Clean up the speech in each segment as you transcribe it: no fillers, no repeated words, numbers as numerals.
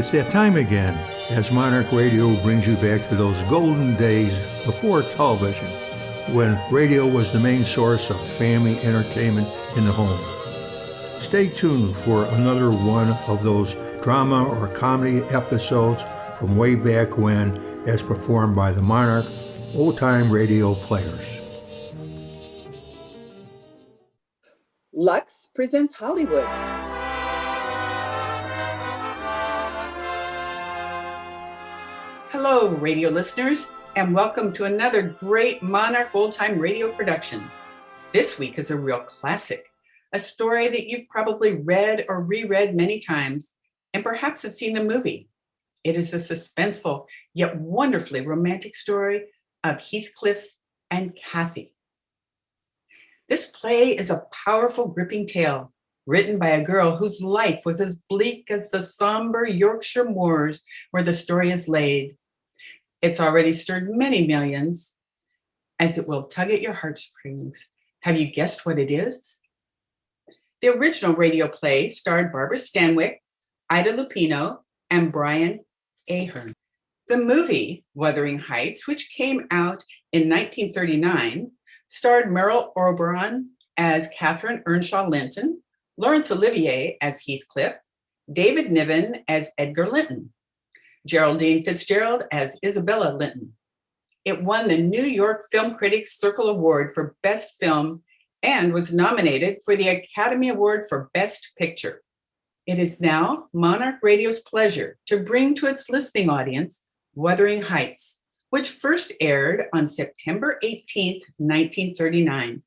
It's that time again, as Monarch Radio brings you back to those golden days before television, when radio was the main source of family entertainment in the home. Stay tuned for another one of those drama or comedy episodes from way back when, as performed by the Monarch old-time radio players. Lux presents Hollywood. Hello, radio listeners, and welcome to another great Monarch old-time radio production. This week is a real classic, a story that you've probably read or reread many times, and perhaps have seen the movie. It is the suspenseful yet wonderfully romantic story of Heathcliff and Cathy. This play is a powerful, gripping tale written by a girl whose life was as bleak as the somber Yorkshire moors where the story is laid. It's already stirred many millions, as it will tug at your heartstrings. Have you guessed what it is? The original radio play starred Barbara Stanwyck, Ida Lupino, and Brian Aherne. The movie, Wuthering Heights, which came out in 1939, starred Merle Oberon as Catherine Earnshaw Linton, Laurence Olivier as Heathcliff, David Niven as Edgar Linton, Geraldine Fitzgerald as Isabella Linton. It won the New York Film Critics Circle Award for Best Film and was nominated for the Academy Award for Best Picture. It is now Monarch Radio's pleasure to bring to its listening audience Wuthering Heights, which first aired on September 18th, 1939.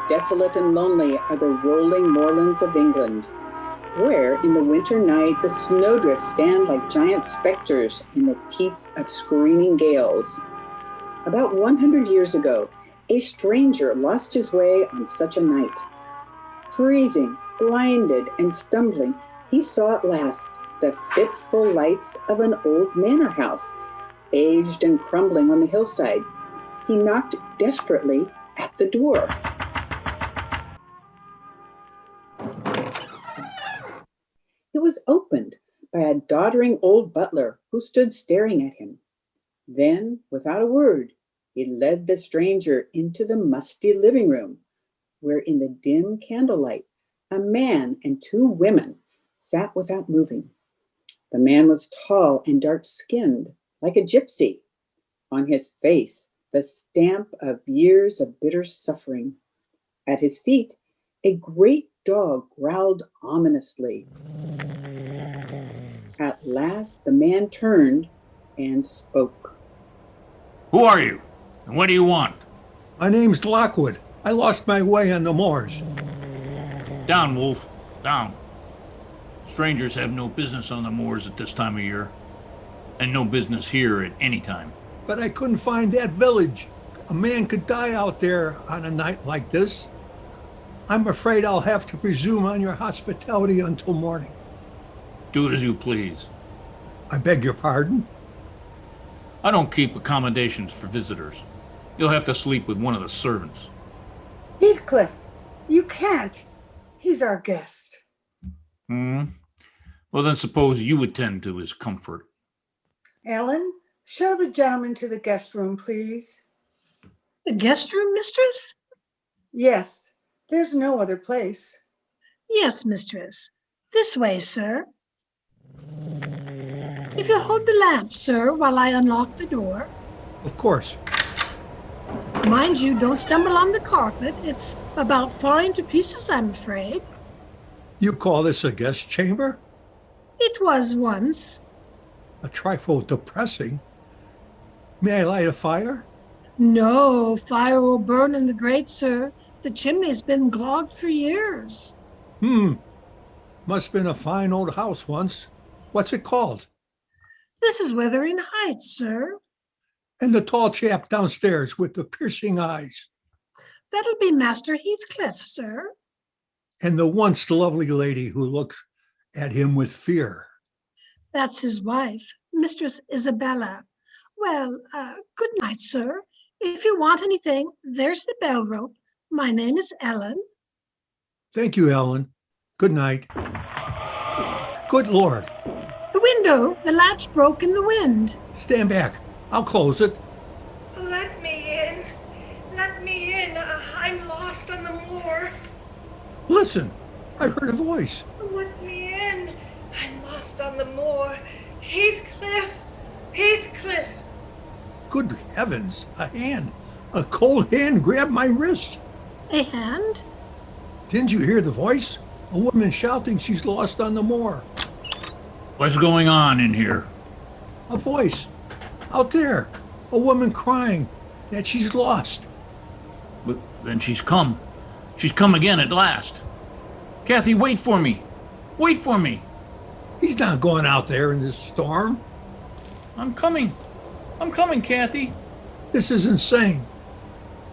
Desolate and lonely are the rolling moorlands of England, where in the winter night the snowdrifts stand like giant specters in the teeth of screaming gales. About 100 years ago, a stranger lost his way on such a night. Freezing, blinded, and stumbling, he saw at last the fitful lights of an old manor house, aged and crumbling on the hillside. He knocked desperately at the door. It was opened by a doddering old butler who stood staring at him. Then, without a word, he led the stranger into the musty living room, where in the dim candlelight, a man and two women sat without moving. The man was tall and dark-skinned, like a gypsy. On his face, the stamp of years of bitter suffering. At his feet, a great dog growled ominously. At last, the man turned and spoke. Who are you, and what do you want? My name's Lockwood. I lost my way on the moors. Down, Wolf, down. Strangers have no business on the moors at this time of year, and no business here at any time. But I couldn't find that village. A man could die out there on a night like this. I'm afraid I'll have to presume on your hospitality until morning. Do it as you please. I beg your pardon? I don't keep accommodations for visitors. You'll have to sleep with one of the servants. Heathcliff, you can't. He's our guest. Well, then suppose you attend to his comfort. Ellen, show the gentleman to the guest room, please. The guest room, mistress? Yes, there's no other place. Yes, mistress. This way, sir. If you'll hold the lamp, sir, while I unlock the door. Of course. Mind you, don't stumble on the carpet. It's about falling to pieces, I'm afraid. You call this a guest chamber? It was once. A trifle depressing. May I light a fire? No, fire will burn in the grate, sir. The chimney's been clogged for years. Must have been a fine old house once. What's it called? This is Wuthering Heights, sir. And the tall chap downstairs with the piercing eyes. That'll be Master Heathcliff, sir. And the once lovely lady who looks at him with fear. That's his wife, Mistress Isabella. Well, good night, sir. If you want anything, there's the bell rope. My name is Ellen. Thank you, Ellen. Good night. Good Lord. The window, the latch broke in the wind. Stand back. I'll close it. Let me in. Let me in. I'm lost on the moor. Listen, I heard a voice. Let me in. I'm lost on the moor. Heathcliff. Heathcliff. Good heavens, a hand. A cold hand grabbed my wrist. A hand? Didn't you hear the voice? A woman shouting she's lost on the moor. What's going on in here? A voice. Out there. A woman crying that she's lost. But then she's come. She's come again at last. Kathy, wait for me. Wait for me. He's not going out there in this storm. I'm coming. I'm coming, Kathy. This is insane.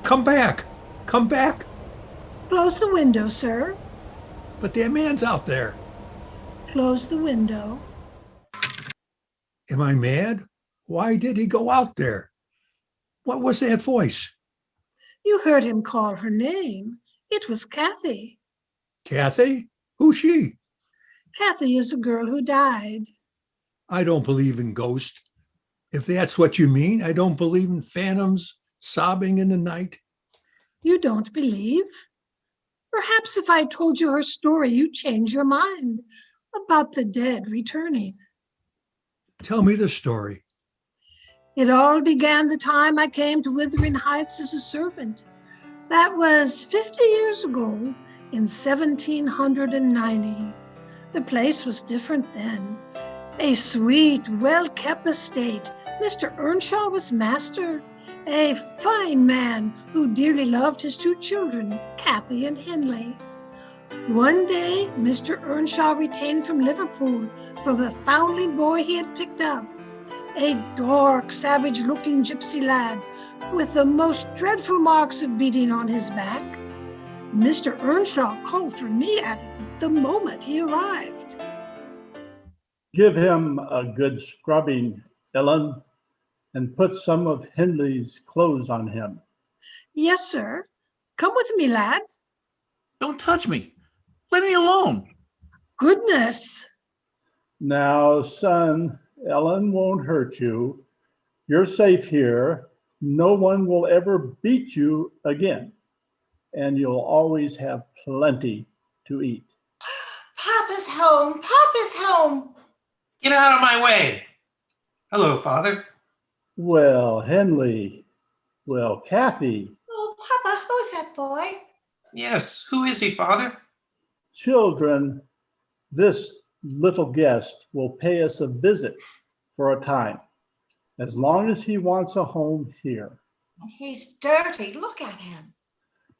Come back. Come back. Close the window, sir. But that man's out there. Close the window. Am I mad? Why did he go out there? What was that voice? You heard him call her name. It was Kathy. Kathy? Who's she? Kathy is a girl who died. I don't believe in ghosts. If that's what you mean, I don't believe in phantoms sobbing in the night. You don't believe? Perhaps if I told you her story, you'd change your mind about the dead returning. Tell me the story. It all began the time I came to Wuthering Heights as a servant. That was 50 years ago in 1790. The place was different then. A sweet, well-kept estate. Mr. Earnshaw was master, a fine man who dearly loved his two children, Kathy and Henley. One day, Mr. Earnshaw retained from Liverpool from a foundling boy he had picked up, a dark, savage-looking gypsy lad with the most dreadful marks of beating on his back. Mr. Earnshaw called for me at the moment he arrived. Give him a good scrubbing, Ellen, and put some of Henley's clothes on him. Yes, sir. Come with me, lad. Don't touch me. Let me alone. Goodness. Now, son, Ellen won't hurt you. You're safe here. No one will ever beat you again. And you'll always have plenty to eat. Papa's home. Papa's home. Get out of my way. Hello, Father. Well, Henley. Well, Kathy. Oh, Papa, who's that boy? Yes, who is he, Father? Children, this little guest will pay us a visit for a time, as long as he wants a home here. He's dirty. Look at him.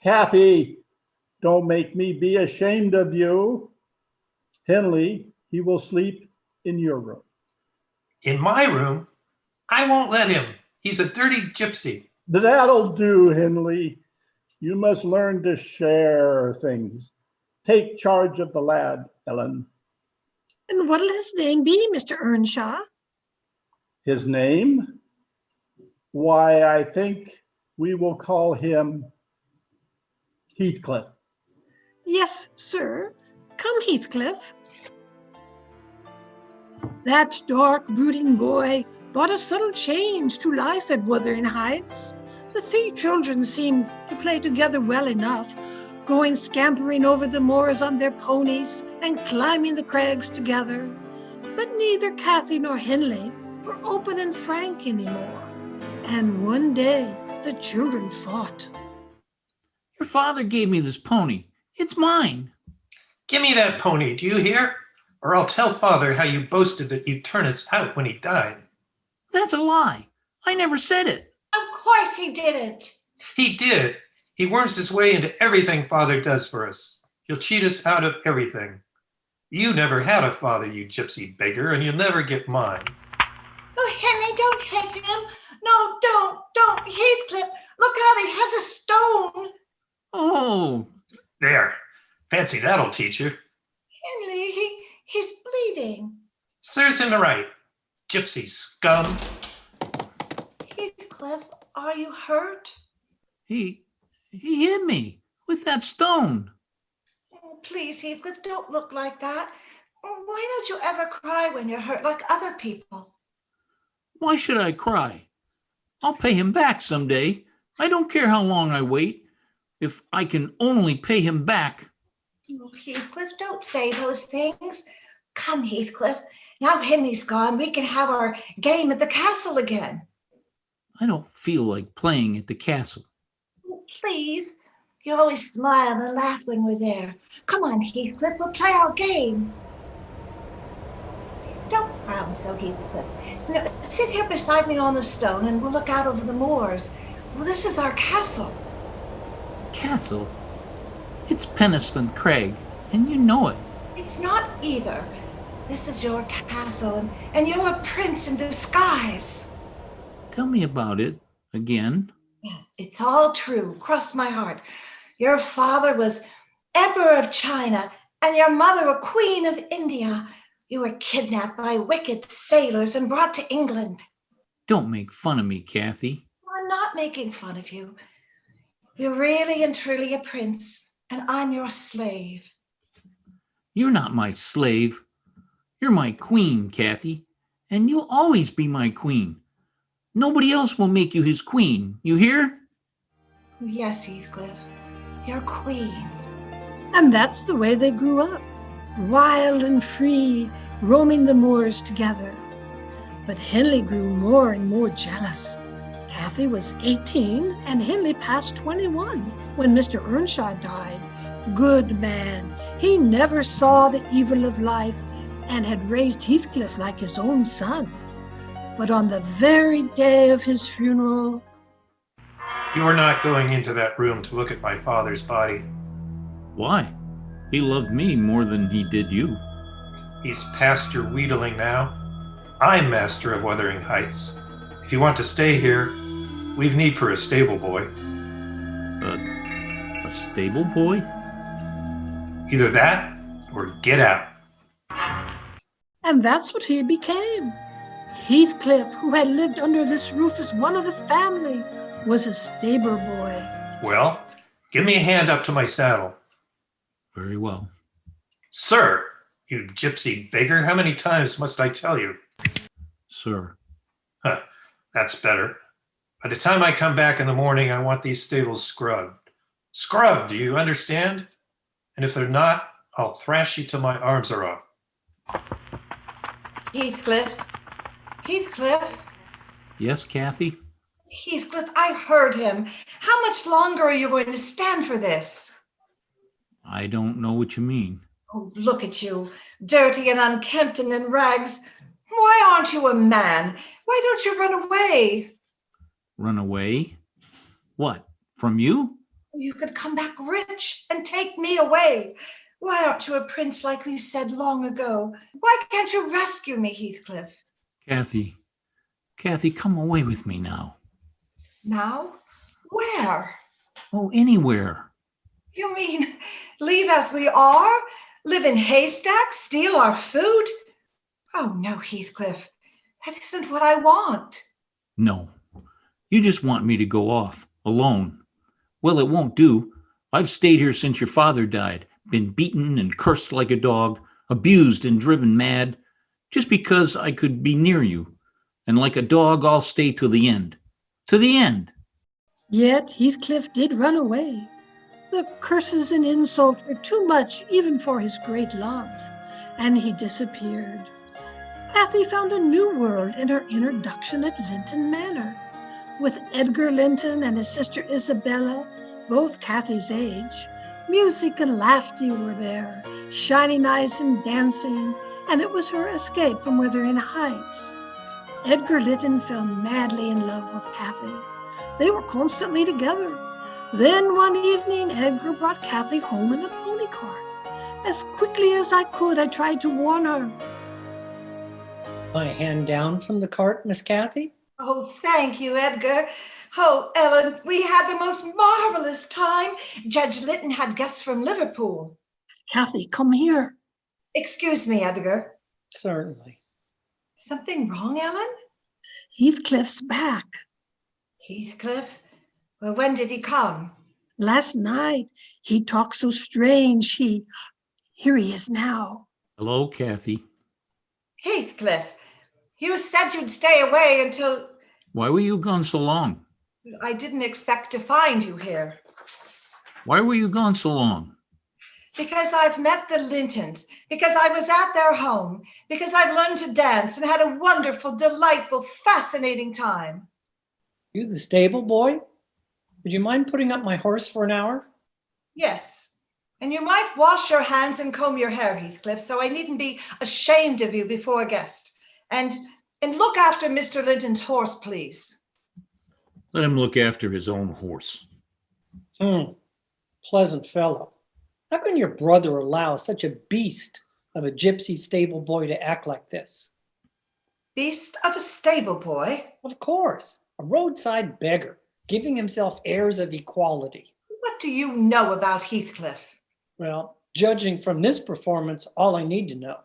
Kathy, don't make me be ashamed of you. Henley, he will sleep in your room. In my room? I won't let him. He's a dirty gypsy. That'll do, Henley. You must learn to share things. Take charge of the lad, Ellen. And what'll his name be, Mr. Earnshaw? His name? Why, I think we will call him Heathcliff. Yes, sir. Come, Heathcliff. That dark, brooding boy brought a subtle change to life at Wuthering Heights. The three children seemed to play together well enough, going scampering over the moors on their ponies and climbing the crags together. But neither Kathy nor Henley were open and frank anymore. And one day, the children fought. Your father gave me this pony. It's mine. Give me that pony, do you hear? Or I'll tell Father how you boasted that you'd turn us out when he died. That's a lie. I never said it. Of course he didn't. He did. He worms his way into everything Father does for us. He'll cheat us out of everything. You never had a father, you gypsy beggar, and you'll never get mine. Oh, Henley, don't hit him. No, don't. Heathcliff, look out, he has a stone. Oh, There. Fancy that'll teach you. Henley, he's bleeding. Serves him right. Gypsy scum. Heathcliff, are you hurt? he hit me with that stone. Oh, please, Heathcliff, don't look like that. Why don't you ever cry when you're hurt like other people? Why should I cry? I'll pay him back someday. I don't care how long I wait, if I can only pay him back. Oh, Heathcliff, don't say those things. Come, Heathcliff. Now Henry's gone, we can have our game at the castle again. I don't feel like playing at the castle. Please. You always smile and laugh when we're there. Come on, Heathcliff, we'll play our game. Don't frown so, Heathcliff. Now, sit here beside me on the stone and we'll look out over the moors. Well, this is our castle. Castle? It's Penistone Crag, and you know it. It's not either. This is your castle, and you're a prince in disguise. Tell me about it again. It's all true, cross my heart. Your father was Emperor of China, and your mother a Queen of India. You were kidnapped by wicked sailors and brought to England. Don't make fun of me, Kathy. I'm not making fun of you. You're really and truly a prince, and I'm your slave. You're not my slave. You're my queen, Kathy, and you'll always be my queen. Nobody else will make you his queen. You hear? Yes, Heathcliff, your queen. And that's the way they grew up, wild and free, roaming the moors together. But Henley grew more and more jealous. Kathy was 18 and Henley passed 21 when Mr. Earnshaw died. Good man. He never saw the evil of life and had raised Heathcliff like his own son. But on the very day of his funeral... You're not going into that room to look at my father's body. Why? He loved me more than he did you. He's past your wheedling now. I'm master of Wuthering Heights. If you want to stay here, we've need for a stable boy. A stable boy? Either that or get out. And that's what he became. Heathcliff, who had lived under this roof as one of the family, was a stable boy. Well, give me a hand up to my saddle. Very well. Sir, you gypsy beggar, how many times must I tell you? Sir. Huh, that's better. By the time I come back in the morning, I want these stables scrubbed. Scrubbed, do you understand? And if they're not, I'll thrash you till my arms are off. Heathcliff. Heathcliff. Yes, Kathy? Heathcliff, I heard him. How much longer are you going to stand for this? I don't know what you mean. Oh, look at you, dirty and unkempt and in rags. Why aren't you a man? Why don't you run away? Run away? What, from you? You could come back rich and take me away. Why aren't you a prince like we said long ago? Why can't you rescue me, Heathcliff? Kathy, come away with me now. Now? Where? Oh, anywhere. You mean leave as we are? Live in haystacks? Steal our food? Oh, no, Heathcliff. That isn't what I want. No, you just want me to go off, alone. Well, it won't do. I've stayed here since your father died, been beaten and cursed like a dog, abused and driven mad, just because I could be near you. And like a dog, I'll stay to the end. To the end. Yet Heathcliff did run away. The curses and insults were too much even for his great love, and he disappeared. Kathy found a new world in her introduction at Linton Manor. With Edgar Linton and his sister Isabella, both Kathy's age, music and laughter were there, shining eyes and dancing, and it was her escape from Wuthering Heights. Edgar Linton fell madly in love with Kathy. They were constantly together. Then one evening, Edgar brought Kathy home in a pony cart. As quickly as I could, I tried to warn her. My hand down from the cart, Miss Kathy? Oh, thank you, Edgar. Oh, Ellen, we had the most marvelous time. Judge Linton had guests from Liverpool. Kathy, come here. Excuse me, Edgar. Certainly. Something wrong, Ellen? Heathcliff's back. Heathcliff? Well, when did he come? Last night. He talked so strange. Here he is now. Hello, Kathy. Heathcliff, you said you'd stay away until... Why were you gone so long? I didn't expect to find you here. Why were you gone so long? Because I've met the Lintons, because I was at their home, because I've learned to dance and had a wonderful, delightful, fascinating time. You the stable boy? Would you mind putting up my horse for an hour? Yes. And you might wash your hands and comb your hair, Heathcliff, so I needn't be ashamed of you before a guest. And look after Mr. Linton's horse, please. Let him look after his own horse. Pleasant fellow. How can your brother allow such a beast of a gypsy stable boy to act like this? Beast of a stable boy? Of course, a roadside beggar, giving himself airs of equality. What do you know about Heathcliff? Well, judging from this performance, all I need to know.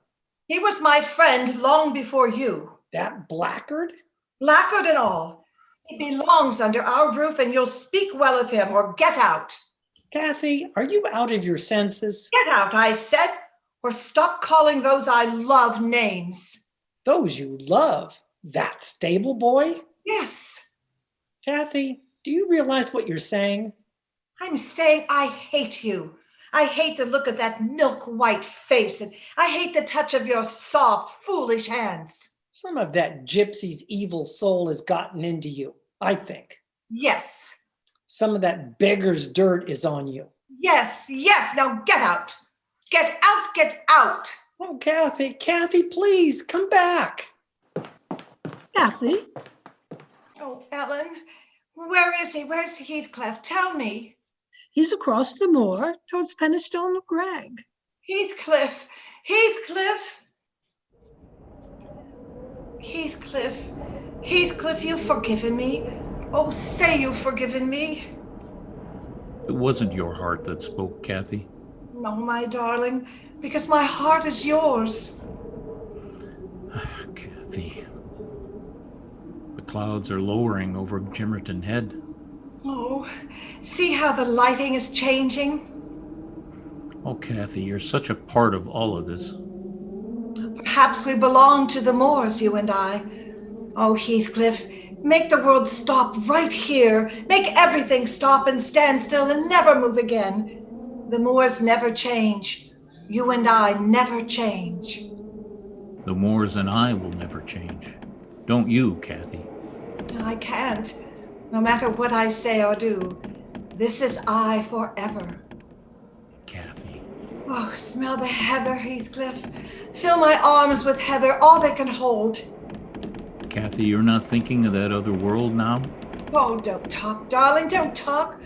He was my friend long before you. That blackguard? Blackguard and all. He belongs under our roof, and you'll speak well of him or get out. Kathy, are you out of your senses? Get out, I said, or stop calling those I love names. Those you love? That stable boy? Yes. Kathy, do you realize what you're saying? I'm saying I hate you. I hate the look of that milk-white face, and I hate the touch of your soft, foolish hands. Some of that gypsy's evil soul has gotten into you, I think. Yes. Some of that beggar's dirt is on you. Yes, yes. Now get out. Get out, get out. Oh, Kathy, please, come back. Kathy, Oh, Ellen, where is he? Where's Heathcliff? Tell me. he's across the moor towards Penistone Crag. Heathcliff, Heathcliff. Heathcliff, you've forgiven me. Oh, say you've forgiven me. It wasn't your heart that spoke, Kathy. No, my darling, because my heart is yours. Kathy. The clouds are lowering over Jimerton Head. Oh, see how the lighting is changing? Oh, Kathy, you're such a part of all of this. Perhaps we belong to the moors, you and I. Oh, Heathcliff, make the world stop right here. Make everything stop and stand still and never move again. The moors never change. You and I never change. The moors and I will never change. Don't you, Kathy? I can't, no matter what I say or do. This is I forever. Kathy. Oh, smell the heather, Heathcliff. Fill my arms with heather, all they can hold. Kathy, you're not thinking of that other world now? Oh, don't talk, darling, don't talk.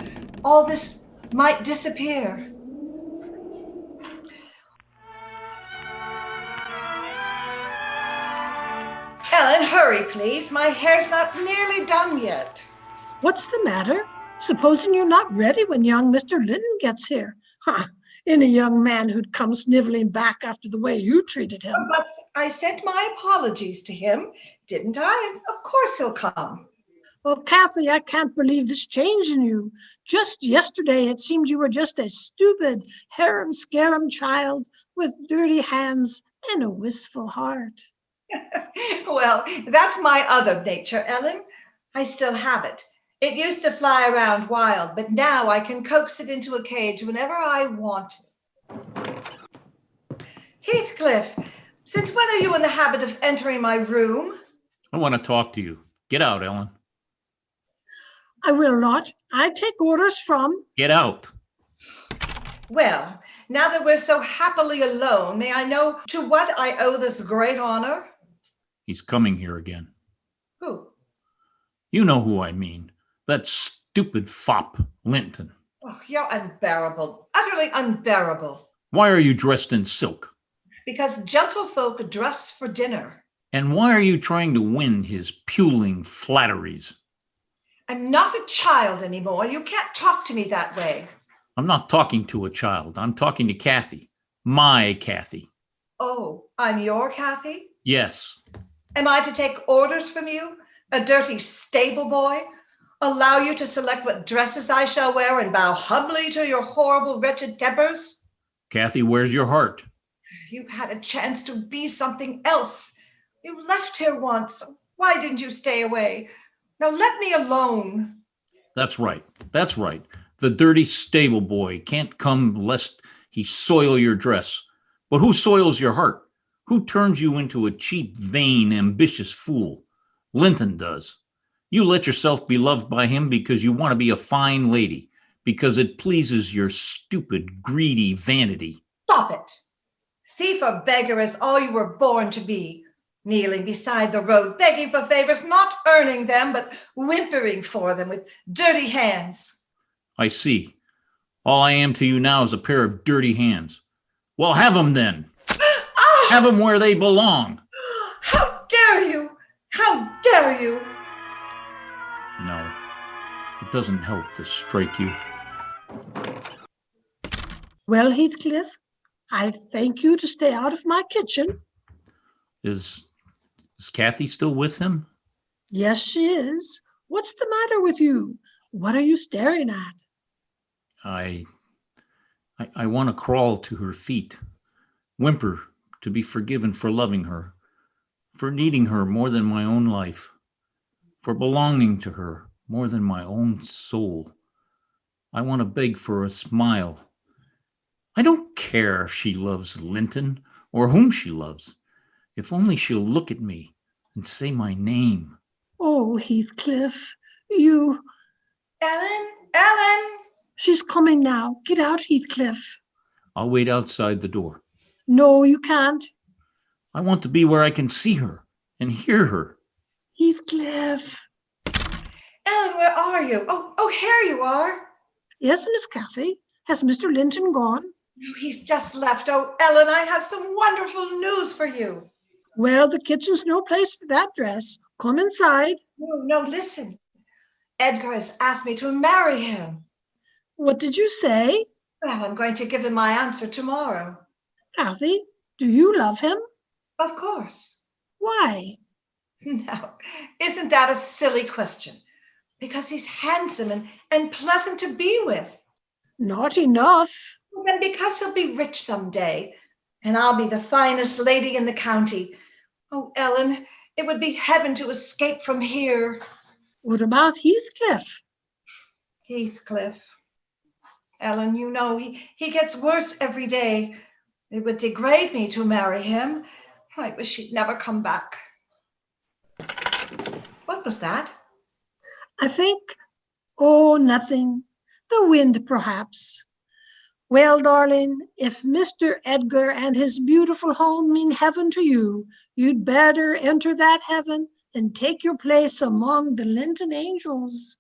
All this might disappear. Ellen, hurry, please. My hair's not nearly done yet. What's the matter? Supposing you're not ready when young Mr. Linton gets here. In a young man who'd come sniveling back after the way you treated him. But I sent my apologies to him, didn't I? Of course he'll come. Oh, Kathy, I can't believe this change in you. Just yesterday, it seemed you were just a stupid, harum-scarum child with dirty hands and a wistful heart. Well, that's my other nature, Ellen. I still have it. It used to fly around wild, but now I can coax it into a cage whenever I want to. Heathcliff, since when are you in the habit of entering my room? I want to talk to you. Get out, Ellen. I will not. I take orders from... Get out. Well, now that we're so happily alone, may I know to what I owe this great honor? He's coming here again. Who? You know who I mean. That stupid fop, Linton. Oh, you're unbearable, utterly unbearable. Why are you dressed in silk? Because gentlefolk dress for dinner. And why are you trying to win his puling flatteries? I'm not a child anymore. You can't talk to me that way. I'm not talking to a child. I'm talking to Kathy. My Kathy. Oh, I'm your Kathy? Yes. Am I to take orders from you, a dirty stable boy? Allow you to select what dresses I shall wear and bow humbly to your horrible, wretched tempers? Kathy, where's your heart? You had a chance to be something else. You left here once. Why didn't you stay away? Now let me alone. That's right. That's right. The dirty stable boy can't come lest he soil your dress. But who soils your heart? Who turns you into a cheap, vain, ambitious fool? Linton does. You let yourself be loved by him because you want to be a fine lady, because it pleases your stupid, greedy vanity. Stop it. Thief or beggar is all you were born to be. Kneeling beside the road, begging for favors, not earning them, but whimpering for them with dirty hands. I see. All I am to you now is a pair of dirty hands. Well, have them then. Have them where they belong. How dare you? How dare you? No, it doesn't help to strike you. Well, Heathcliff, I thank you to stay out of my kitchen. Is Kathy still with him? Yes, she is. What's the matter with you? What are you staring at? I want to crawl to her feet, whimper to be forgiven for loving her, for needing her more than my own life, for belonging to her more than my own soul. I want to beg for a smile. I don't care if she loves Linton or whom she loves, if only she'll look at me and say my name. Oh, Heathcliff, you... Ellen? Ellen? She's coming now. Get out, Heathcliff. I'll wait outside the door. No, you can't. I want to be where I can see her and hear her. Heathcliff. Ellen, where are you? Oh, here you are. Yes, Miss Kathy. Has Mr. Linton gone? No, he's just left. Oh, Ellen, I have some wonderful news for you. Well, the kitchen's no place for that dress. Come inside. No, listen. Edgar has asked me to marry him. What did you say? Well, I'm going to give him my answer tomorrow. Kathy, do you love him? Of course. Why? No, isn't that a silly question? Because he's handsome and pleasant to be with. Not enough. And because he'll be rich someday, and I'll be the finest lady in the county. Oh, Ellen, it would be heaven to escape from here. What about Heathcliff? Heathcliff. Ellen, you know, he gets worse every day. It would degrade me to marry him. I wish he'd never come back. What was that? I think, oh, nothing. The wind, perhaps. Well, darling, if Mr. Edgar and his beautiful home mean heaven to you, you'd better enter that heaven and take your place among the Linton angels.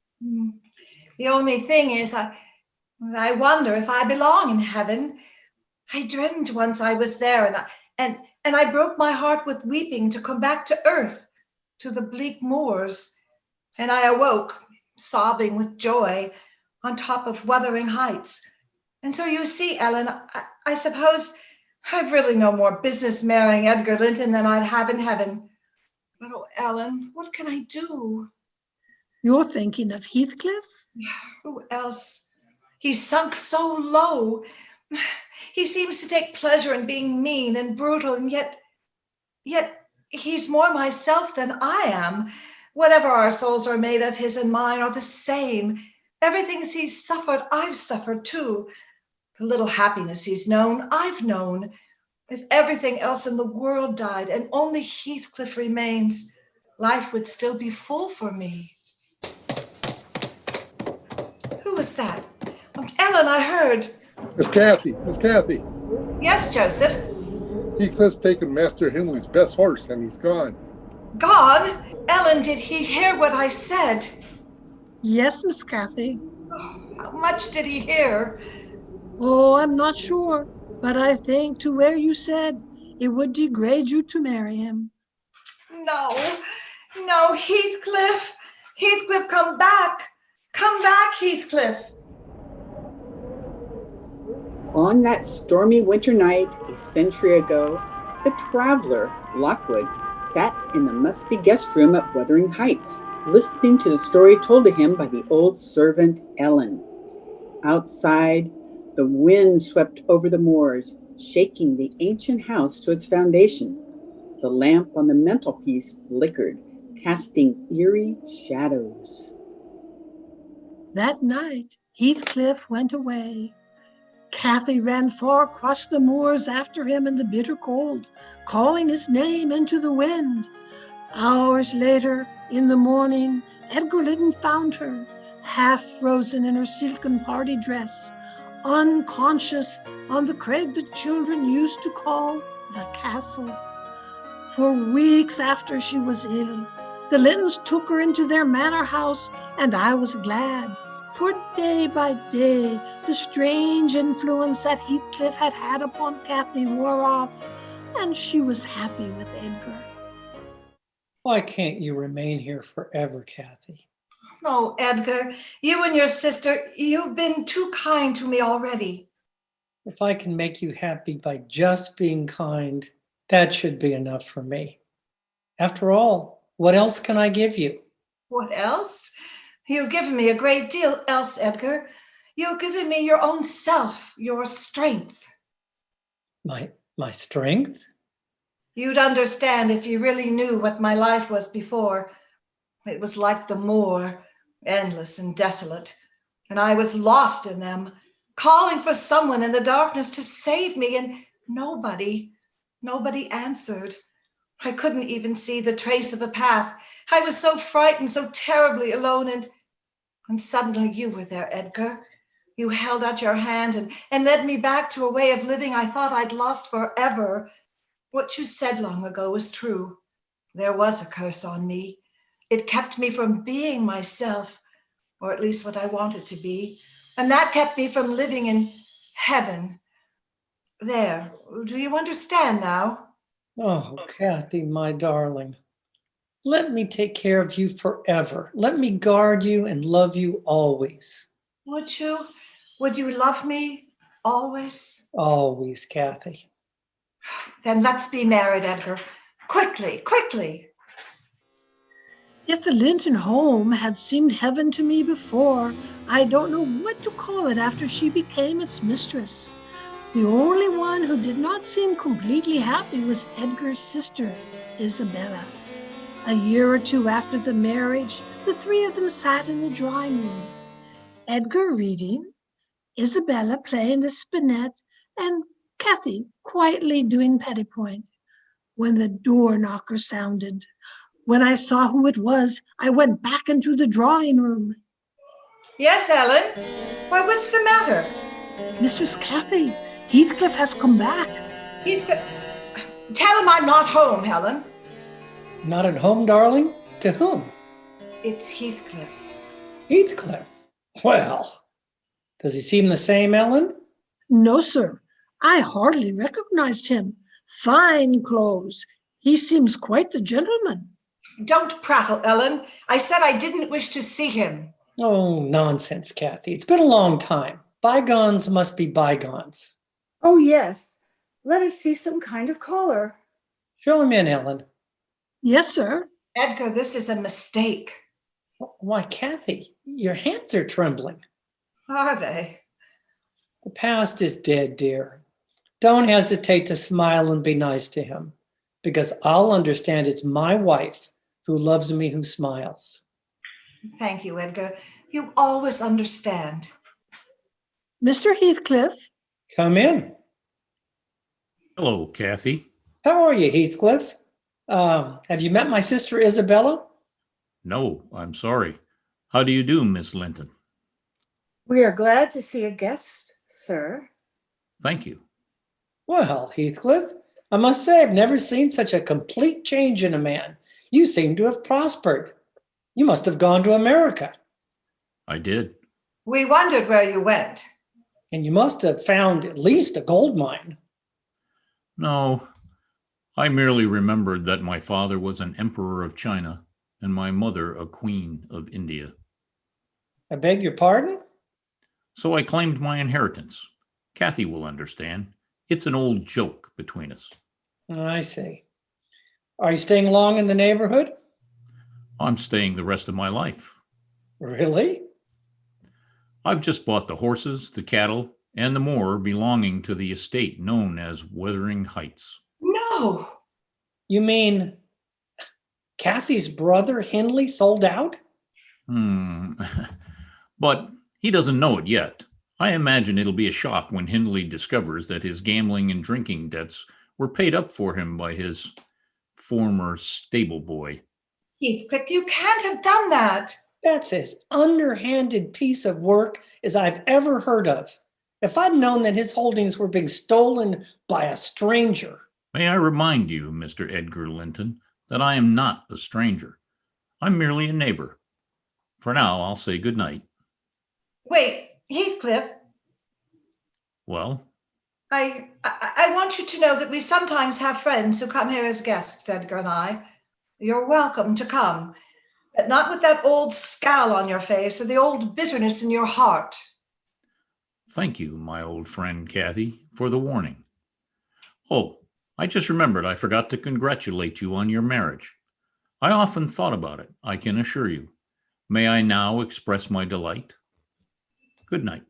The only thing is, I wonder if I belong in heaven. I dreamed once I was there, and I broke my heart with weeping to come back to earth, to the bleak moors. And I awoke, sobbing with joy, on top of Wuthering Heights. And so you see, Ellen, I suppose I've really no more business marrying Edgar Linton than I'd have in heaven. But oh, Ellen, what can I do? You're thinking of Heathcliff? Who else? He's sunk so low. He seems to take pleasure in being mean and brutal, and yet he's more myself than I am. Whatever our souls are made of, his and mine are the same. Everything he's suffered, I've suffered too. The little happiness he's known, I've known. If everything else in the world died and only Heathcliff remains, life would still be full for me. Who was that? Oh, Ellen, I heard. Miss Kathy. Yes, Joseph. Heathcliff's taken Master Himley's best horse and he's gone. Gone? Ellen, did he hear what I said? Yes, Miss Kathy. Oh, how much did he hear? Oh, I'm not sure, but I think to where you said it would degrade you to marry him. No, Heathcliff. Heathcliff, come back. Come back, Heathcliff. On that stormy winter night a century ago, the traveler, Lockwood, sat in the musty guest room at Wuthering Heights, listening to the story told to him by the old servant Ellen. Outside, the wind swept over the moors, shaking the ancient house to its foundation. The lamp on the mantelpiece flickered, casting eerie shadows. That night, Heathcliff went away. Cathy ran far across the moors after him in the bitter cold, calling his name into the wind. Hours later, in the morning, Edgar Linton found her, half frozen in her silken party dress, unconscious on the crag the children used to call the castle. For weeks after she was ill, the Lintons took her into their manor house, and I was glad, for day by day the strange influence that Heathcliff had had upon Cathy wore off, and she was happy with Edgar. Why can't you remain here forever, Cathy? Oh, Edgar, you and your sister, you've been too kind to me already. If I can make you happy by just being kind, that should be enough for me. After all, what else can I give you? What else? You've given me a great deal else, Edgar. You've given me your own self, your strength. My strength? You'd understand if you really knew what my life was before. It was like the moor, endless and desolate. And I was lost in them, calling for someone in the darkness to save me, and nobody answered. I couldn't even see the trace of a path. I was so frightened, so terribly alone, and suddenly you were there, Edgar. You held out your hand and led me back to a way of living I thought I'd lost forever. What you said long ago was true. There was a curse on me. It kept me from being myself, or at least what I wanted to be. And that kept me from living in heaven. There, do you understand now? Oh, Cathy, my darling. Let me take care of you forever. Let me guard you and love you always. Would you? Would you love me always? Always, Cathy. Then let's be married, Edgar. Quickly, quickly. If the Linton home had seemed heaven to me before, I don't know what to call it after she became its mistress. The only one who did not seem completely happy was Edgar's sister, Isabella. A year or two after the marriage, the three of them sat in the drawing room. Edgar reading, Isabella playing the spinet, and Cathy quietly doing pettipoint, when the door knocker sounded. When I saw who it was, I went back into the drawing room. Yes, Ellen? Why, what's the matter? Mistress Cathy, Heathcliff has come back. Tell him I'm not home, Helen. Not at home, darling? To whom? It's Heathcliff. Heathcliff? Well, does he seem the same, Ellen? No, sir. I hardly recognized him. Fine clothes. He seems quite the gentleman. Don't prattle, Ellen. I said I didn't wish to see him. Oh, nonsense, Cathy. It's been a long time. Bygones must be bygones. Oh, yes. Let us see some kind of collar. Show him in, Ellen. Yes, sir. Edgar, this is a mistake. Why, Cathy, your hands are trembling. Are they? The past is dead, dear. Don't hesitate to smile and be nice to him, because I'll understand it's my wife who loves me who smiles. Thank you, Edgar. You always understand. Mr. Heathcliff. Come in. Hello, Cathy. How are you, Heathcliff? Have you met my sister Isabella? No, I'm sorry. How do you do, Miss Linton? We are glad to see a guest, sir. Thank you. Well, Heathcliff, I must say I've never seen such a complete change in a man. You seem to have prospered. You must have gone to America. I did. We wondered where you went. And you must have found at least a gold mine. No, I merely remembered that my father was an emperor of China and my mother a queen of India. I beg your pardon? So I claimed my inheritance. Cathy will understand. It's an old joke between us. I see. Are you staying long in the neighborhood? I'm staying the rest of my life. Really? I've just bought the horses, the cattle, and the moor belonging to the estate known as Wuthering Heights. No. You mean Kathy's brother Henley sold out? But he doesn't know it yet. I imagine it'll be a shock when Henley discovers that his gambling and drinking debts were paid up for him by his former stable boy. Heathcliff, you can't have done that. That's as underhanded piece of work as I've ever heard of. If I'd known that his holdings were being stolen by a stranger. May I remind you, Mr. Edgar Linton, that I am not a stranger. I'm merely a neighbor. For now, I'll say good night. Wait, Heathcliff, Well, I want you to know that we sometimes have friends who come here as guests, Edgar and I. You're welcome to come, but not with that old scowl on your face or the old bitterness in your heart. thank you, my old friend Kathy, for the warning. Oh, I just remembered I forgot to congratulate you on your marriage. I often thought about it, I can assure you. May I now express my delight? Good night.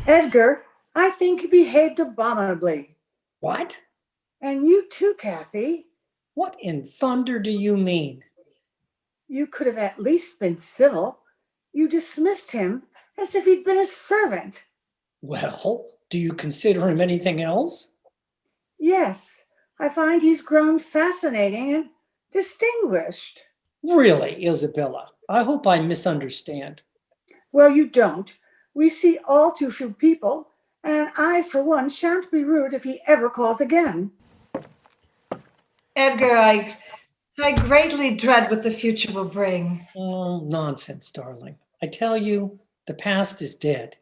Edgar, I think you behaved abominably. What? And you too, Kathy. What in thunder do you mean? You could have at least been civil. You dismissed him as if he'd been a servant. Well, do you consider him anything else? Yes, I find he's grown fascinating and distinguished. Really, Isabella, I hope I misunderstand. Well, you don't. We see all too few people, and I, for one, shan't be rude if he ever calls again. Edgar, I greatly dread what the future will bring. Oh, nonsense, darling. I tell you, the past is dead.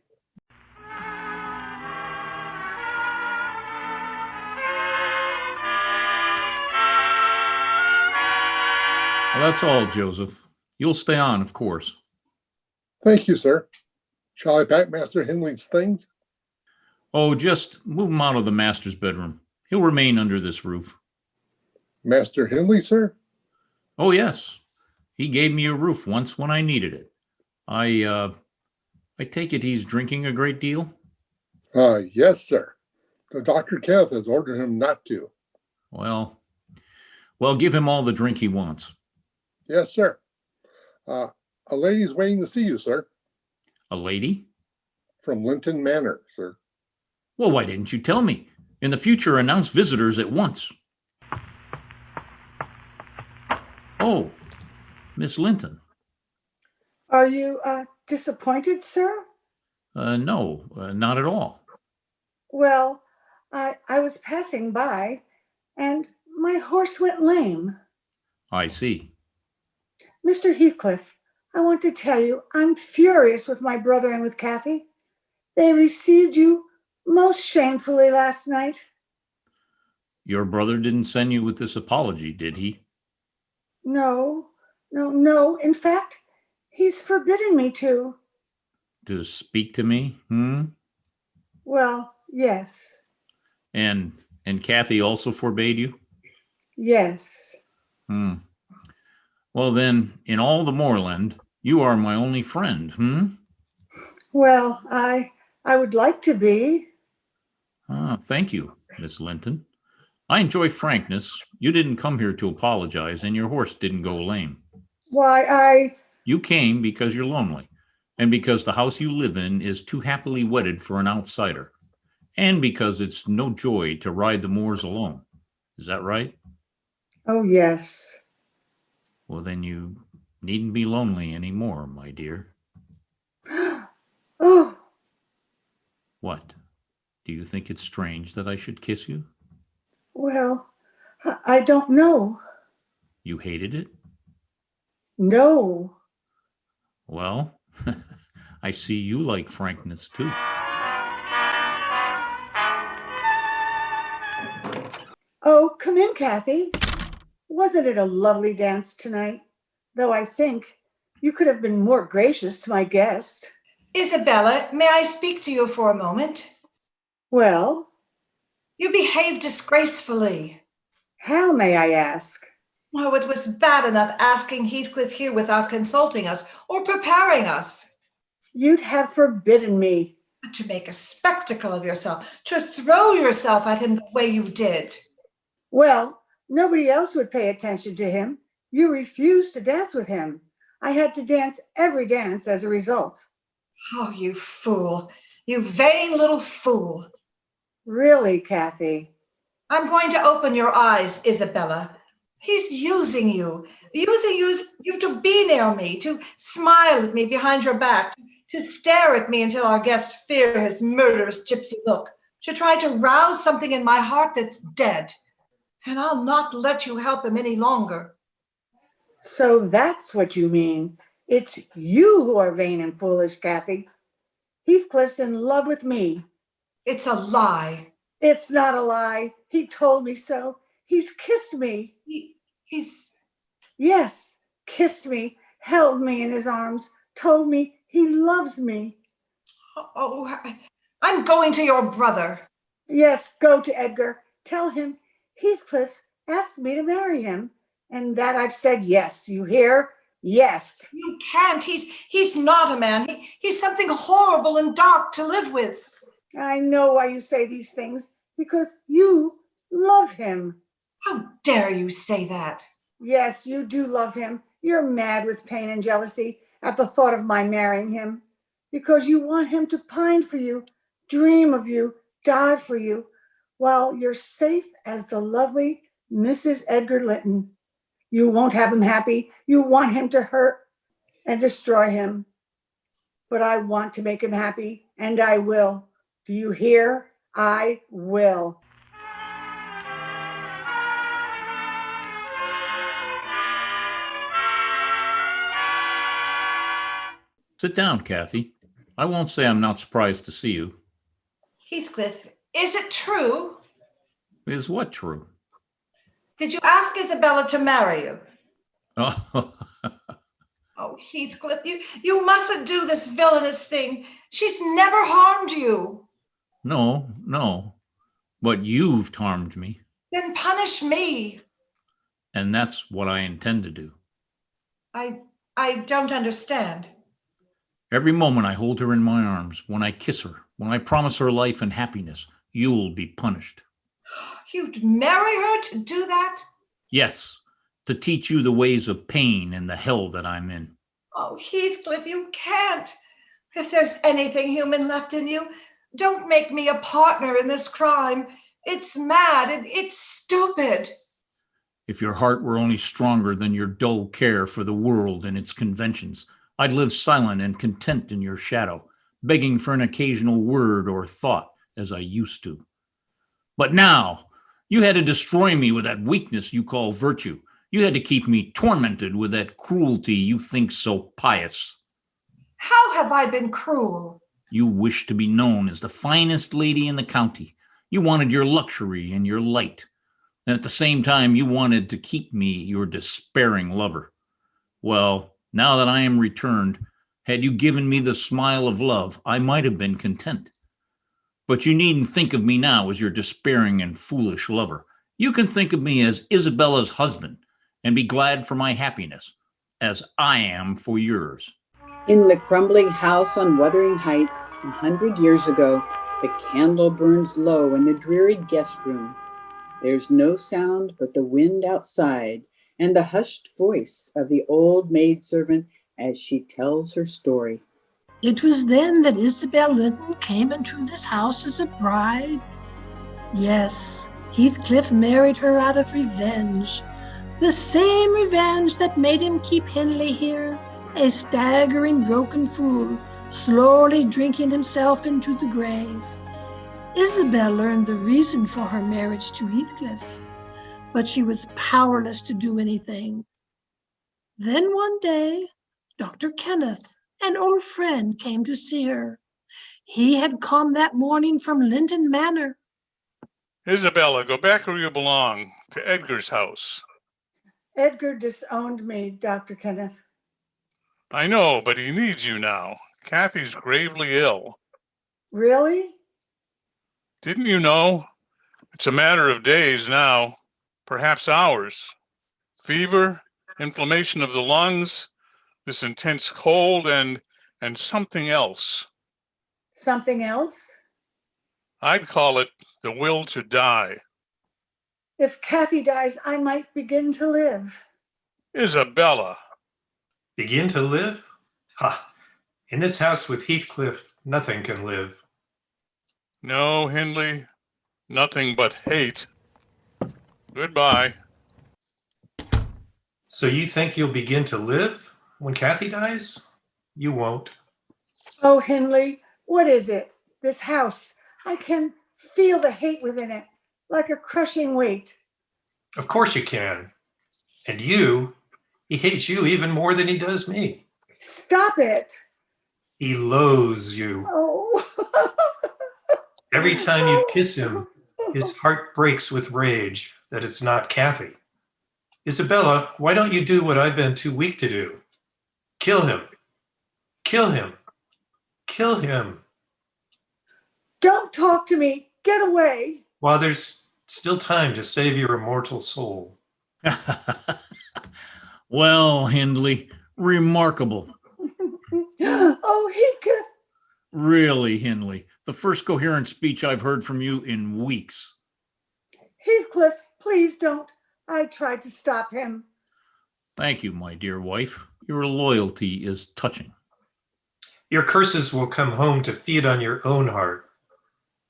Well, that's all, Joseph. You'll stay on, of course. Thank you, sir. Shall I pack Master Henley's things? Oh, just move him out of the master's bedroom. He'll remain under this roof. Master Henley, sir? Oh, yes. He gave me a roof once when I needed it. I take it he's drinking a great deal? Yes, sir. The Dr. Kenneth has ordered him not to. Well, give him all the drink he wants. Yes, sir. A lady's waiting to see you, sir. A lady? From Linton Manor, sir. Well, why didn't you tell me? In the future, announce visitors at once. Oh, Miss Linton. Are you disappointed, sir? No, not at all. Well, I was passing by, and my horse went lame. I see. Mr. Heathcliff, I want to tell you I'm furious with my brother and with Kathy. They received you most shamefully last night. Your brother didn't send you with this apology, did he? No. In fact, he's forbidden me to. To speak to me? Well, yes. And Kathy also forbade you? Yes. Well, then, in all the moorland, you are my only friend, Well, I would like to be. Thank you, Miss Linton. I enjoy frankness. You didn't come here to apologize, and your horse didn't go lame. Why, You came because you're lonely, and because the house you live in is too happily wedded for an outsider, and because it's no joy to ride the moors alone. Is that right? Oh, yes. Well, then you needn't be lonely anymore, my dear. Oh, What? Do you think it's strange that I should kiss you? well, I don't know. You hated it? No. Well, I see you like frankness too. Oh, come in, Kathy. Wasn't it a lovely dance tonight? Though I think you could have been more gracious to my guest. Isabella, may I speak to you for a moment? Well, You behaved disgracefully. how may I ask? Oh, it was bad enough asking Heathcliff here without consulting us or preparing us. You'd have forbidden me. To make a spectacle of yourself, to throw yourself at him the way you did. Well, nobody else would pay attention to him. You refused to dance with him. I had to dance every dance as a result. Oh, you fool. You vain little fool. Really, Kathy? I'm going to open your eyes, Isabella. He's using you to be near me, to smile at me behind your back, to stare at me until our guests fear his murderous gypsy look, to try to rouse something in my heart that's dead. And I'll not let you help him any longer. So that's what you mean. It's you who are vain and foolish, Kathy. Heathcliff's in love with me. It's a lie. It's not a lie. He told me so. He's kissed me. He's... Yes, kissed me, held me in his arms, told me he loves me. Oh, I'm going to your brother. Yes, go to Edgar. Tell him Heathcliff asked me to marry him, and that I've said yes. You hear? Yes. You can't. He's not a man. He's something horrible and dark to live with. I know why you say these things, because you love him. How dare you say that? Yes, you do love him. You're mad with pain and jealousy at the thought of my marrying him, because you want him to pine for you, dream of you, die for you, while you're safe as the lovely Mrs. Edgar Linton. You won't have him happy. You want him to hurt and destroy him. But I want to make him happy, and I will. Do you hear? I will. Sit down, Kathy. I won't say I'm not surprised to see you. Heathcliff, is it true? Is what true? Did you ask Isabella to marry you? Oh, Oh, Heathcliff, you mustn't do this villainous thing. She's never harmed you. no. But you've harmed me, Then punish me. and that's what I intend to do. I don't understand. Every moment I hold her in my arms, when I kiss her, when I promise her life and happiness, you'll be punished. You'd marry her to do that? Yes, to teach you the ways of pain and the hell that I'm in. Oh, Heathcliff, you can't. If there's anything human left in you, don't make me a partner in this crime. It's mad and it's stupid. If your heart were only stronger than your dull care for the world and its conventions, I'd live silent and content in your shadow, begging for an occasional word or thought as I used to. But now, you had to destroy me with that weakness you call virtue. You had to keep me tormented with that cruelty you think so pious. How have I been cruel? You wished to be known as the finest lady in the county. You wanted your luxury and your light. And at the same time, you wanted to keep me your despairing lover. Well, now that I am returned, had you given me the smile of love, I might have been content. But you needn't think of me now as your despairing and foolish lover. You can think of me as Isabella's husband and be glad for my happiness, as I am for yours. In the crumbling house on Wuthering Heights, 100 years ago, the candle burns low in the dreary guest room. There's no sound but the wind outside and the hushed voice of the old maidservant as she tells her story. It was then that Isabel Linton came into this house as a bride. Yes, Heathcliff married her out of revenge. The same revenge that made him keep Henley here, a staggering, broken fool, slowly drinking himself into the grave. Isabel learned the reason for her marriage to Heathcliff, but she was powerless to do anything. Then one day, Dr. Kenneth, an old friend, came to see her. He had come that morning from Linton Manor. Isabella, go back where you belong, to Edgar's house. Edgar disowned me, Dr. Kenneth. I know, but he needs you now. Kathy's gravely ill. Really? Didn't you know? It's a matter of days now, perhaps hours. Fever, inflammation of the lungs, this intense cold, and and something else. Something else? I'd call it the will to die. If Kathy dies, I might begin to live. Isabella. Begin to live? Ha! In this house with Heathcliff, nothing can live. No, Hindley, nothing but hate. Goodbye. So you think you'll begin to live when Kathy dies? You won't. Oh, Hindley, what is it? This house. I can feel the hate within it, like a crushing weight. Of course you can. And you, he hates you even more than he does me. Stop it. He loathes you. Oh. Every time you kiss him, his heart breaks with rage that it's not Kathy. Isabella, why don't you do what I've been too weak to do? Kill him. Kill him. Kill him. Don't talk to me. Get away. While there's still time to save your immortal soul. Well, Hindley, remarkable. Oh, Heathcliff. Really, Hindley, the first coherent speech I've heard from you in weeks. Heathcliff, please don't. I tried to stop him. Thank you, my dear wife. Your loyalty is touching. Your curses will come home to feed on your own heart.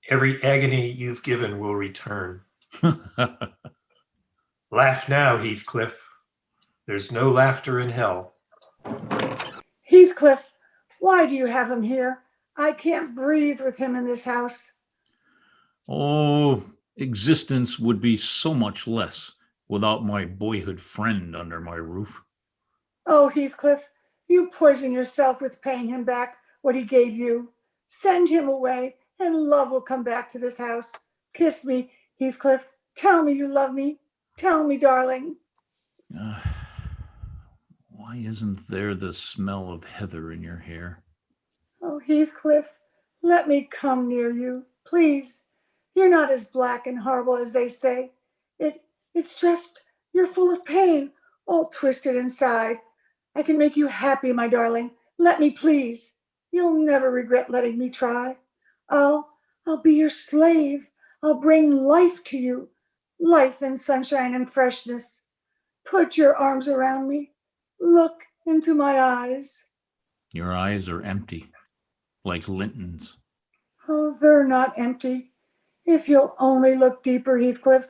Every agony you've given will return. Laugh now, Heathcliff. There's no laughter in hell. Heathcliff, why do you have him here? I can't breathe with him in this house. Oh, existence would be so much less without my boyhood friend under my roof. Oh, Heathcliff, you poison yourself with paying him back what he gave you. Send him away and love will come back to this house. Kiss me, Heathcliff. Tell me you love me. Tell me, darling. Why isn't there the smell of heather in your hair? Oh, Heathcliff, let me come near you, please. You're not as black and horrible as they say. It's just you're full of pain, all twisted inside. I can make you happy, my darling. Let me, please. You'll never regret letting me try. I'll be your slave. I'll bring life to you, life and sunshine and freshness. Put your arms around me. Look into my eyes. Your eyes are empty, like Linton's. Oh, they're not empty. If you'll only look deeper, Heathcliff.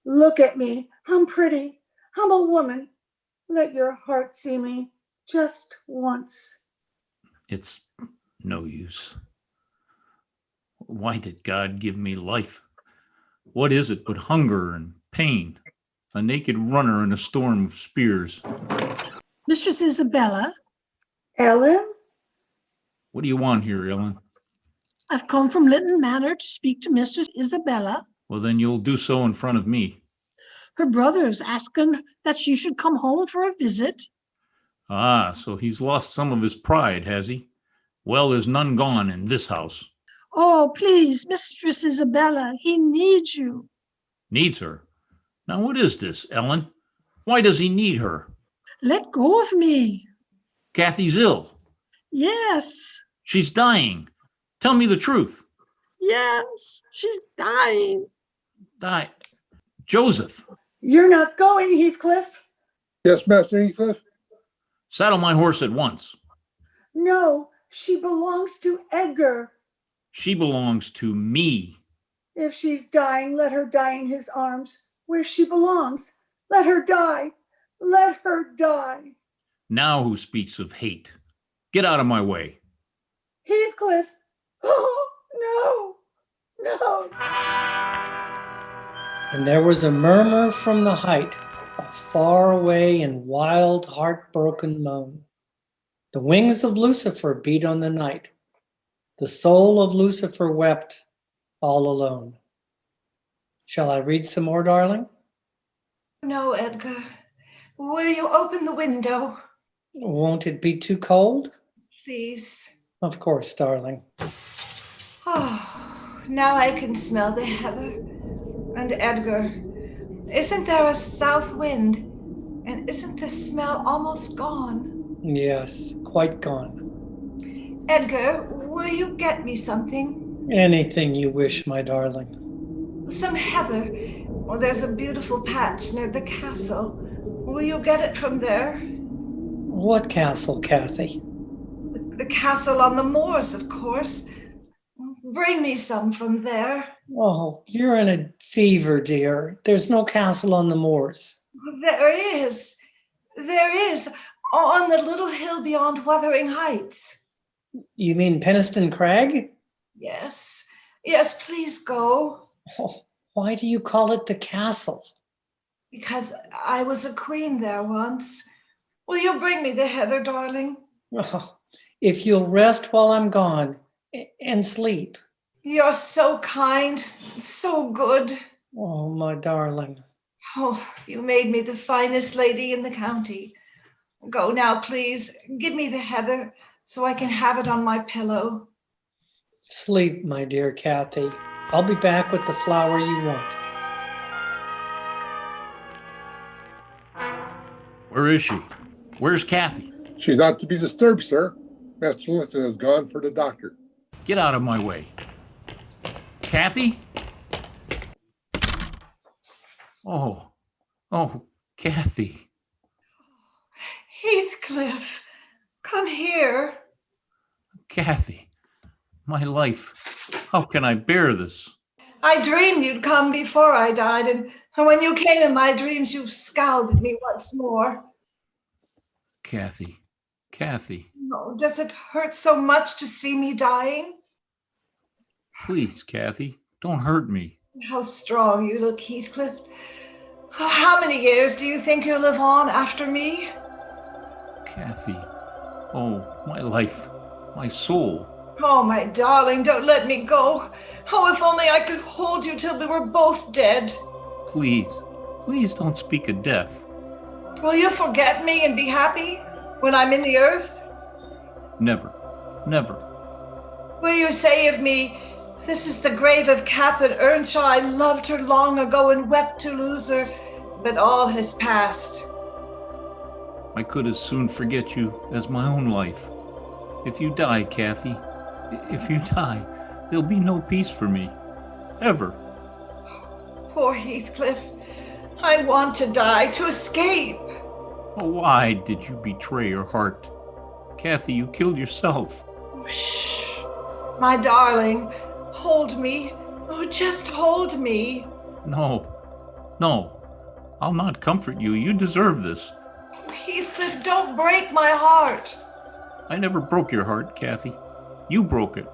Look at me. I'm pretty. I'm a woman. Let your heart see me just once. It's no use. Why did God give me life? What is it but hunger and pain? A naked runner in a storm of spears. Mistress Isabella, Ellen? What do you want here, Ellen? I've come from Linton Manor to speak to Mistress Isabella. Well, then you'll do so in front of me. Her brother's asking that she should come home for a visit. Ah, so he's lost some of his pride, has he? Well, there's none gone in this house. Oh, please, Mistress Isabella, he needs you. Needs her? Now, what is this, Ellen? Why does he need her? Let go of me. Kathy's ill. Yes, She's dying. Tell me the truth. yes, she's dying. Die. Joseph, You're not going, Heathcliff. Yes, Master Heathcliff? saddle my horse at once. No, she belongs to Edgar. She belongs to me. If she's dying, let her die in his arms, where she belongs. Let her die. Let her die. Now who speaks of hate? Get out of my way. Heathcliff. Oh, no, no. And there was a murmur from the height, a far away and wild, heartbroken moan. The wings of Lucifer beat on the night. The soul of Lucifer wept all alone. Shall I read some more, darling? No, Edgar. Will you open the window? Won't it be too cold? Please. Of course, darling. Oh, now I can smell the heather. And Edgar, isn't there a south wind? And isn't the smell almost gone? Yes, quite gone. Edgar, will you get me something? Anything you wish, my darling. Some heather. Oh, there's a beautiful patch near the castle. Will you get it from there? What castle, Kathy? The castle on the moors, of course. Bring me some from there. Oh, you're in a fever, dear. There's no castle on the moors. There is. There is. On the little hill beyond Wuthering Heights. You mean Penistone Crag? Yes. Yes, please go. Oh, why do you call it the castle? Because I was a queen there once. Will you bring me the heather, darling? Oh, if you'll rest while I'm gone and sleep. You're so kind, so good. Oh, my darling. Oh, you made me the finest lady in the county. Go now, please. Give me the heather so I can have it on my pillow. Sleep, my dear Kathy. I'll be back with the flower you want. Where is she? Where's Kathy? She's not to be disturbed, sir. Master Linton has gone for the doctor. Get out of my way. Kathy? Oh, Kathy. Heathcliff, come here. Kathy, my life. How can I bear this? I dreamed you'd come before I died, and when you came in my dreams, you scowled at me once more. Kathy. Oh, does it hurt so much to see me dying? Please, Kathy, don't hurt me. How strong you look, Heathcliff. Oh, how many years do you think you'll live on after me? Kathy. Oh, my life, my soul. Oh, my darling, don't let me go. Oh, if only I could hold you till we were both dead. Please don't speak of death. Will you forget me and be happy when I'm in the earth? Never. Will you say of me, this is the grave of Catherine Earnshaw. I loved her long ago and wept to lose her, but all has passed. I could as soon forget you as my own life. If you die, Kathy, if you die, there'll be no peace for me. Ever. Poor Heathcliff. I want to die, to escape. Oh, why did you betray your heart? Kathy, you killed yourself. Shh. My darling, hold me. Oh, just hold me. No. I'll not comfort you. You deserve this. Heathcliff, don't break my heart. I never broke your heart, Kathy. You broke it.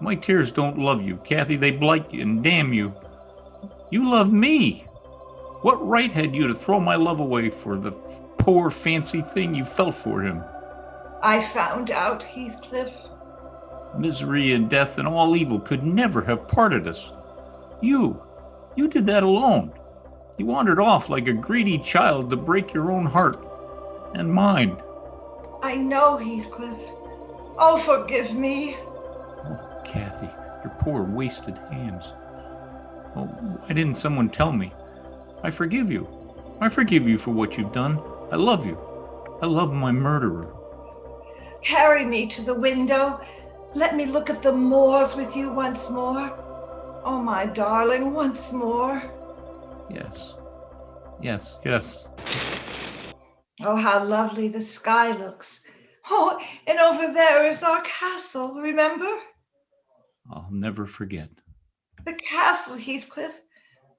My tears don't love you, Kathy. They blight you and damn you. You love me. What right had you to throw my love away for the poor fancy thing you felt for him? I found out, Heathcliff. Misery and death and all evil could never have parted us. You did that alone. You wandered off like a greedy child to break your own heart and mine. I know, Heathcliff. Oh, forgive me. Oh, Kathy, your poor wasted hands. Oh, why didn't someone tell me? I forgive you. I forgive you for what you've done. I love you. I love my murderer. Carry me to the window. Let me look at the moors with you once more. Oh, my darling, once more. Yes. Oh, how lovely the sky looks. Oh, and over there is our castle, remember? I'll never forget. The castle, Heathcliff.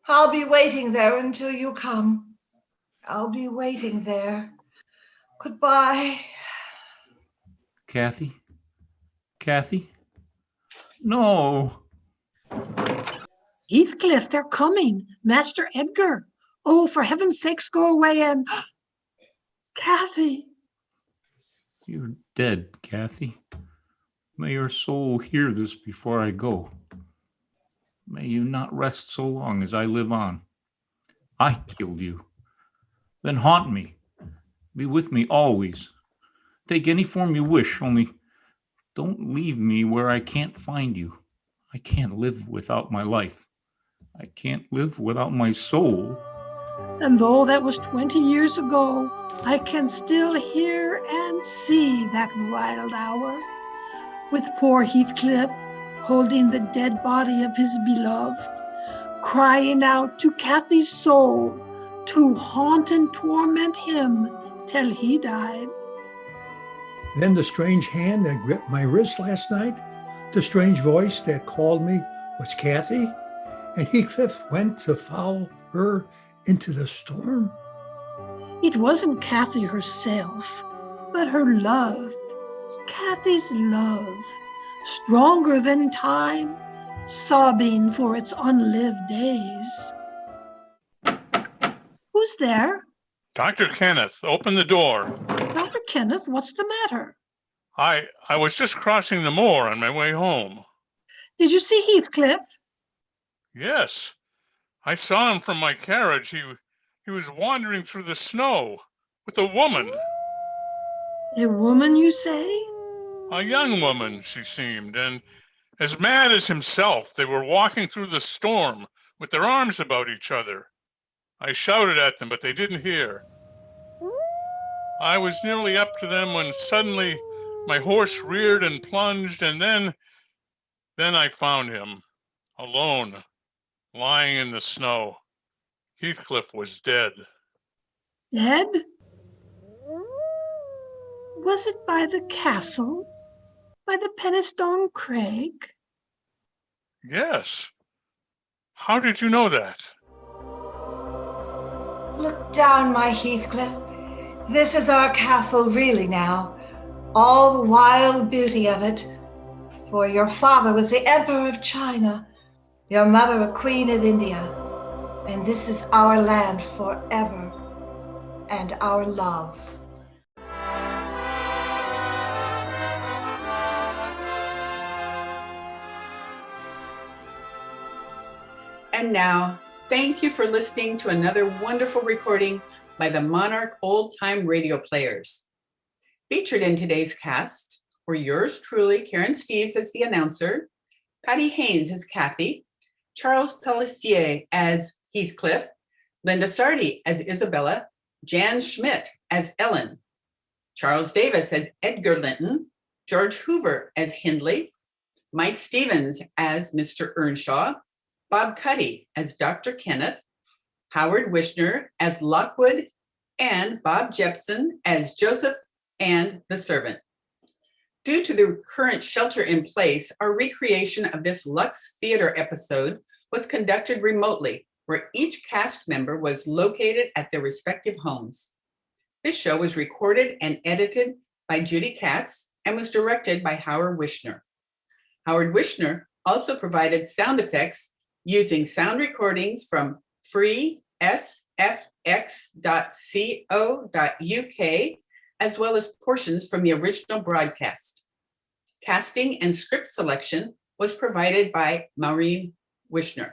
I'll be waiting there until you come. I'll be waiting there. Goodbye. Kathy? No. Heathcliff, they're coming. Master Edgar. Oh, for heaven's sakes, go away and... Kathy. You're dead, Kathy. May your soul hear this before I go. May you not rest so long as I live on. I killed you. Then haunt me. Be with me always. Take any form you wish, only don't leave me where I can't find you. I can't live without my life. I can't live without my soul. And though that was 20 years ago, I can still hear and see that wild hour. with poor Heathcliff holding the dead body of his beloved, crying out to Cathy's soul to haunt and torment him till he died. Then the strange hand that gripped my wrist last night, the strange voice that called me was Cathy, and Heathcliff went to follow her into the storm. It wasn't Cathy herself, but her love, Cathy's love, stronger than time, sobbing for its unlived days. Who's there? Dr. Kenneth, open the door. Dr. Kenneth, what's the matter? I was just crossing the moor on my way home. Did you see Heathcliff? Yes, I saw him from my carriage. He was wandering through the snow with a woman. A woman, you say? A young woman, she seemed, and as mad as himself. They were walking through the storm with their arms about each other. I shouted at them, but they didn't hear. I was nearly up to them when suddenly my horse reared and plunged, and then I found him, alone, lying in the snow. Heathcliff was dead. Dead? Was it by the castle? By the Penistone Crag? Yes. How did you know that? Look down, my Heathcliff. This is our castle really now. All the wild beauty of it. For your father was the Emperor of China, your mother a Queen of India. And this is our land forever, and our love. And now, thank you for listening to another wonderful recording by the Monarch Old Time Radio Players. Featured in today's cast were yours truly, Karen Steves as the announcer, Patty Haynes as Cathy, Charles Pellissier as Heathcliff, Linda Sardi as Isabella, Jan Schmidt as Ellen, Charles Davis as Edgar Linton, George Hoover as Hindley, Mike Stevens as Mr. Earnshaw, Bob Cuddy as Dr. Kenneth, Howard Wishner as Lockwood, and Bob Jepson as Joseph and the servant. Due to the current shelter in place, our recreation of this Lux Theater episode was conducted remotely, where each cast member was located at their respective homes. This show was recorded and edited by Judy Katz and was directed by Howard Wishner. Howard Wishner also provided sound effects using sound recordings from freesfx.co.uk, as well as portions from the original broadcast. Casting and script selection was provided by Maureen Wishner.